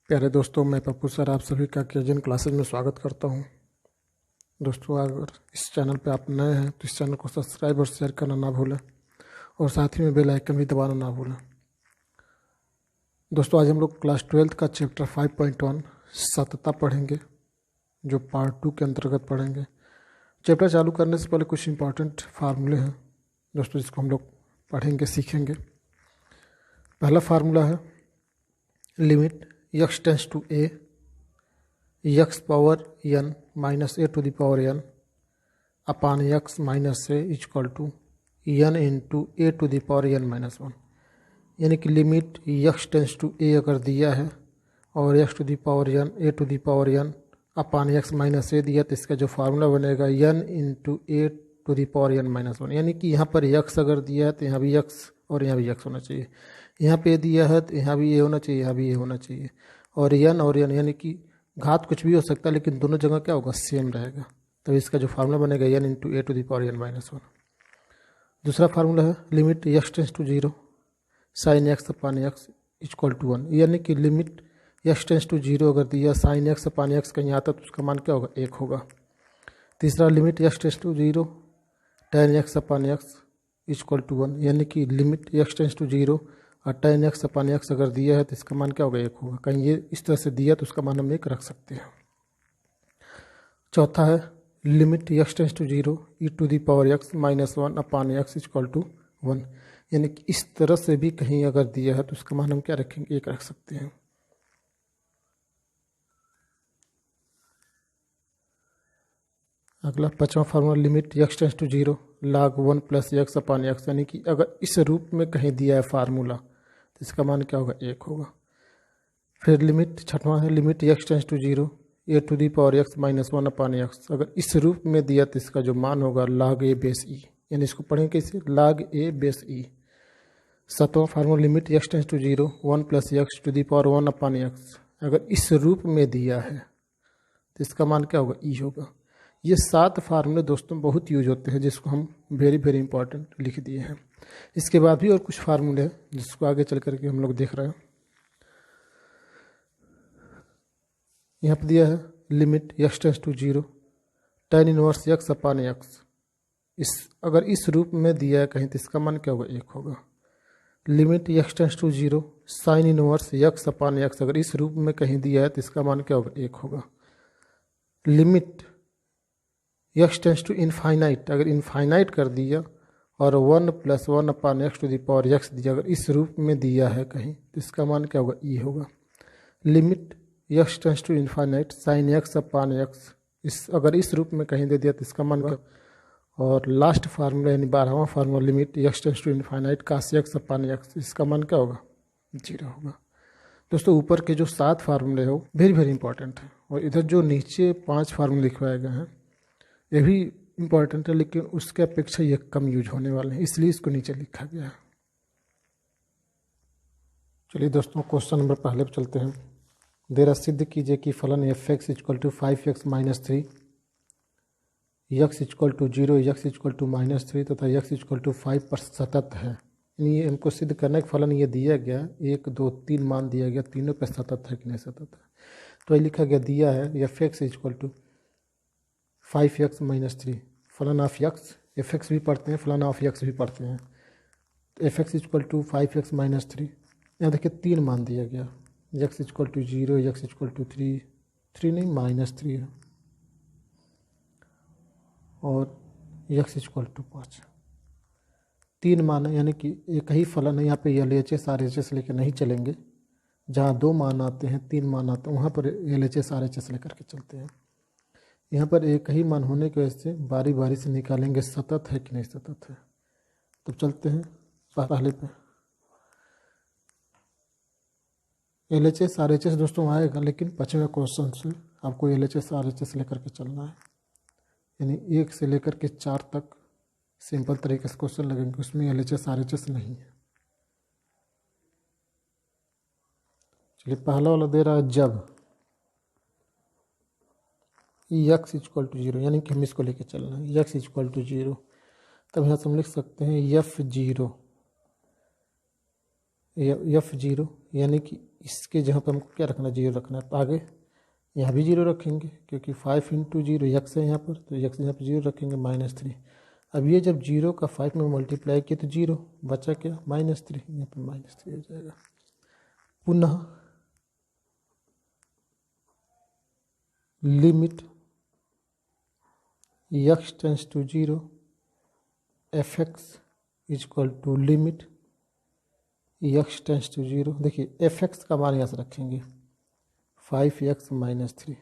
प्यारे दोस्तों, मैं पप्पू सर आप सभी का केजन क्लासेज में स्वागत करता हूं। दोस्तों, अगर इस चैनल पे आप नए हैं तो इस चैनल को सब्सक्राइब और शेयर करना ना भूलें और साथ ही में बेल आइकन भी दबाना ना भूलें। दोस्तों, आज हम लोग क्लास 12th का चैप्टर 5.1 सतता पढ़ेंगे, जो पार्ट 2 के अंतर्गत पढ़ेंगे। चैप्टर चालू करने से पहले कुछ इंपॉर्टेंट फार्मूले हैं दोस्तों, जिसको हम लोग पढ़ेंगे, सीखेंगे। पहला फार्मूला है limit x tends to a x power n minus a to the power n upon x minus a equal to n into a to the power n minus 1। यानी कि limit x tends to a अगर दिया है और x to the power n a to the power n upon x minus a दिया, तो इसका जो फार्मूला बनेगा n into a to the power n minus 1। यानी कि यहाँ पर x अगर दिया है तो यहाँ भी x और यहाँ भी x होना चाहिए। यहाँ पे दिया है तो यहाँ भी ये होना चाहिए, यहाँ भी ये होना चाहिए। और n यानी कि घात कुछ भी हो सकता है, लेकिन दोनों जगह क्या होगा, सेम रहेगा। तो इसका जो फार्मूला बनेगा n into a to the power n minus 1। दूसरा फार्मूला है limit x tends to 0 sine x upon x equal to 1। यानी कि लिमिट x टेंस टू 0 अगर दिया, साइन x अपान x कहीं आता तो उसका मान क्या होगा, 1 होगा। तीसरा limit x tends to 0 tan x upon x equal to 1। यानी कि लिमिट x टेंस टू 0 और tan x अपान x अगर दिया है तो इसका मान क्या होगा, 1 होगा। कहीं ये इस तरह से दिया तो उसका मान हम 1 रख सकते हैं। चौथा है limit x tends to 0 e to the power x minus 1 upon x equal to 1। यानी कि इस तरह से भी कहीं अगर दिया है तो उसका मान हम क्या रखेंगे, 1 रख सकते हैं। अगला पांचवा formula limit x tends to 0 log 1 plus x upon x। यानी कि अगर इस रूप में कहीं दिया है फार्मूला तो इसका मान क्या होगा, 1 होगा। फिर लिमिट छठवां है limit x tends to 0 a to the power x minus 1 upon x। अगर इस रूप में दिया तो इसका जो मान होगा log a बेस e। यानी इसको पढ़ेंगे कैसे, log a बेस e। सातवां formula limit x tends to 0 1 plus x to the power 1 upon x। अगर इस रूप में दिया है तो इसका मान क्या होगा, e होगा। ये 7 फार्मूले दोस्तों बहुत यूज होते हैं, जिसको हम वेरी वेरी इंपॉर्टेंट लिख दिए हैं। इसके बाद भी और कुछ फार्मूले हैं जिसको आगे चल करके हम लोग देख रहे हैं। यहाँ पर दिया है limit x tends to 0 tan inverse x upon x। अगर इस रूप में दिया है कहीं तो इसका मान क्या होगा, 1 होगा। Limit x tends to 0 sine inverse x upon x। अगर इस रूप में कहीं दिया है तो इसका मान क्या होगा, 1 होगा। Limit x tends to infinite. अगर इनफाइनाइट कर दिया और 1 plus 1 upon x to the power x दिया, अगर इस रूप में दिया है कहीं तो इसका मान क्या होगा, e होगा। Limit x tends to infinite sine x upon x। अगर इस रूप में कहीं दे दिया तो इसका मान क्या। और लास्ट फार्मूला यानी 12वां formula limit x tends to infinite cos x upon x। इसका मान क्या होगा, 0 होगा। दोस्तों, ऊपर के जो 7 फार्मूले हो वेरी वेरी इंपॉर्टेंट है, और इधर जो नीचे 5 फार्मूले लिखवाए गए हैं ये भी इम्पॉर्टेंट है, लेकिन उसके अपेक्षा ये कम यूज होने वाले हैं, इसलिए इसको नीचे लिखा गया है। चलिए दोस्तों, क्वेश्चन नंबर पहले पर चलते हैं। देरा सिद्ध कीजिए कि फलन f(x) equal to 5x minus 3 x equal to 0 x equal to minus 3 तथा x इक्वल टू 5 पर सतत है। यानी ये हमको सिद्ध करने का फलन ये दिया गया, 1 2 3 मान दिया गया, तीनों पे सतत है कि नहीं सतत है। तो ये लिखा गया दिया है f(x) equal to 5x minus 3 फलन ऑफ x। f(x) भी पढ़ते हैं, फलन ऑफ x भी पढ़ते हैं। तो f(x) equal to 5x minus 3। यहाँ देखिए 3 मान दिया गया, x equal to 0 x equal to 3 नहीं माइनस 3 है, और x इक्वल टू 5। 3 मान है, यानी कि एक ही फलन है। यहाँ पे LHS RHS लेकर नहीं चलेंगे। जहाँ 2 मान आते हैं, 3 मान आते हैं, वहाँ पर LHS RHS लेकर के चलते हैं। यहाँ पर एक ही मान होने की वजह से बारी बारी से निकालेंगे सतत है कि नहीं सतत है। तो चलते हैं पहले पे। LHS RHS दोस्तों आएगा, लेकिन 5वें क्वेश्चन से आपको LHS RHS लेकर के चलना है। यानी 1 से लेकर के 4 तक सिंपल तरीके से क्वेश्चन लगेंगे, उसमें LHS RHS नहीं है। चलिए, पहला वाला दे रहा है जब x इक्वल टू 0, यानी कि हम इसको लेके चलना है x इक्वल टू 0। तब यहाँ से हम लिख सकते हैं f0 F0, यानी कि इसके जहाँ पे हमको क्या रखना है, 0 रखना है। तो आगे यहाँ भी 0 रखेंगे क्योंकि 5 × 0 यक्स है यहाँ पर, तो यक्स यहाँ पर 0 रखेंगे -3। अब ये जब 0 का 5 में मल्टीप्लाई किया तो 0 बचा, क्या -3, यहाँ पर -3 हो जाएगा। पुनः limit x tends to 0 fx equal to limit x tends to 0। देखिए fx का मान यहाँ से रखेंगे 5x - 3।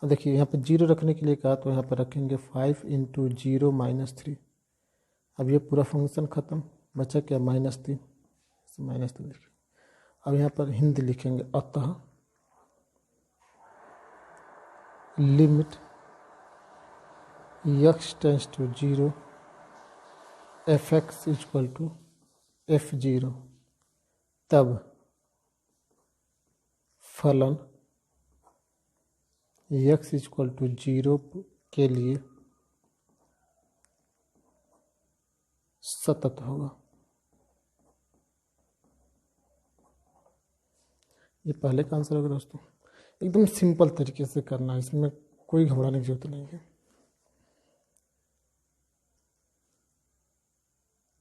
और देखिए यहाँ पे 0 रखने के लिए कहा तो यहाँ पर रखेंगे 5 × 0 - 3। अब ये पूरा फंक्शन ख़त्म, बचा क्या -3, -3 लिखेंगे। अब यहाँ पर हिंदी लिखेंगे, अतः limit x tends to 0 fx equal to f0, तब फलन x इक्वल टू 0 के लिए सतत होगा। ये पहले का आंसर होगा दोस्तों। एकदम सिंपल तरीके से करना है, इसमें कोई घबराने की जरूरत नहीं है।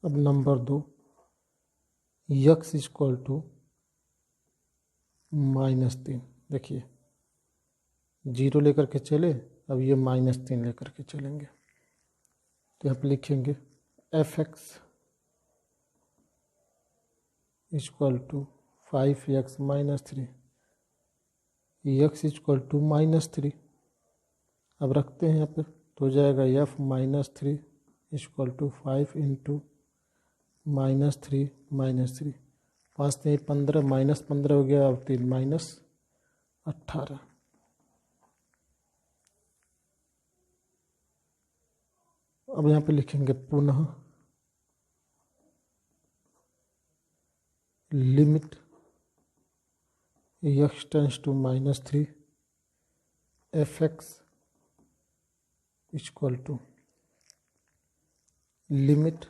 अब नंबर 2, x इक्वल टू -3। देखिए 0 लेकर के चले, अब ये -3 लेकर के चलेंगे, तो यहाँ पे लिखेंगे fx equal to 5x - 3, x equal to -3। अब रखते हैं यहाँ पे, तो हो जाएगा f -3 इक्वल टू 5 × -3 -3, 5 3 15, -15 हो गया, अब 3 -18। अब यहाँ पे लिखेंगे पुनः limit x tends to -3 fx equal to limit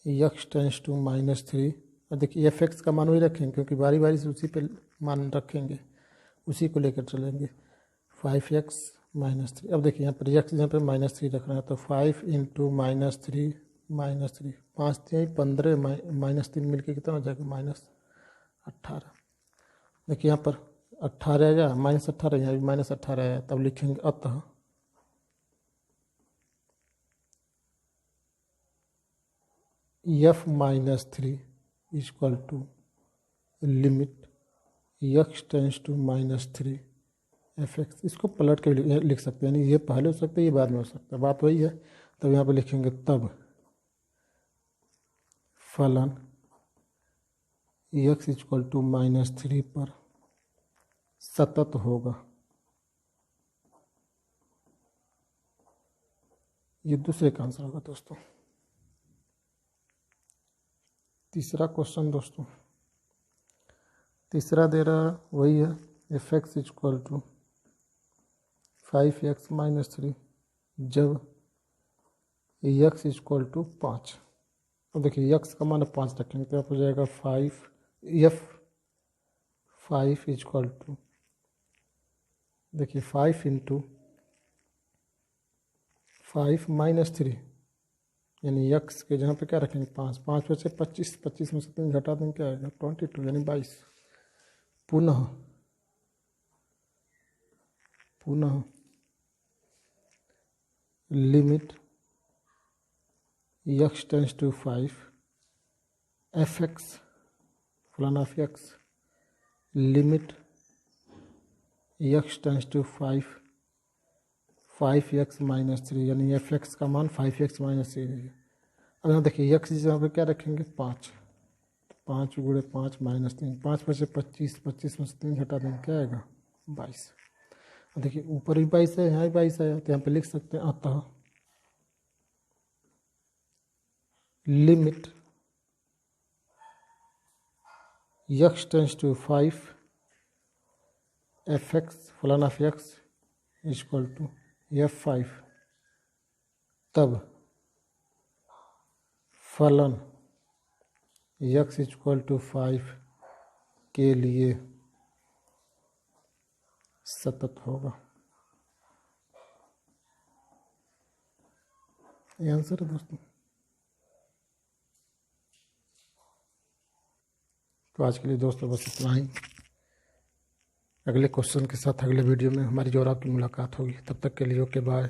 x tends to -3। और देखिए fx का मान वही रखेंगे क्योंकि बारी बारी से उसी पे मान रखेंगे, उसी को लेकर चलेंगे, 5x - 3। अब देखिए यहाँ पर x यहाँ पे -3 रखना है, तो 5 × -3 -3, 5 3 15, -3 मिलके कितना हो जाएगा -18। देखिए यहाँ पर 18 आएगा, -18, यहाँ भी -18 आया, तब लिखेंगे अतः f -3 equal to limit x tends to -3 fx। इसको पलट के लिख सकते हैं, यानी ये पहले हो सकता है, ये बाद में हो सकता है, बात वही है। तब यहाँ पे लिखेंगे तब फलन x इक्वल टू -3 पर सतत होगा। ये दूसरे का आंसर होगा दोस्तों। तीसरा क्वेश्चन दोस्तों, तीसरा दे रहा वही है, fx इक्वल टू 5x - 3 जब x इक्वल टू 5। तो देखिए x का मान 5 रखेंगे, तो यहाँ पर हो जाएगा 5 इक्वल टू, देखिए 5 × 5 - 3, यानी x के जहाँ पे क्या रखेंगे 5, 5 में से 25, 25 में से 3 घटा देंगे, क्या आएगा 22, यानी 22। पुनः limit x tends to 5 fx फलन of x, limit x tends to 5x - 3, यानी fx का मान 5x - 3 है। अब यहाँ देखिए x यहाँ पे क्या रखेंगे 5, 5 × 5 -3, 5 में से 25, 25 में से 3 घटा देंगे, क्या आएगा 22। देखिए ऊपर भी 22 है, यहाँ भी 22 है, तो यहाँ पे लिख सकते हैं अतः limit x tends to 5 fx फलन of x equal to f5, तब फलन x = 5 के लिए सतत होगा। ये आंसर है दोस्तों। तो आज के लिए दोस्तों बस इतना ही। अगले क्वेश्चन के साथ अगले वीडियो में हमारी जो और आपकी मुलाकात होगी। तब तक के लिए ओके बाय।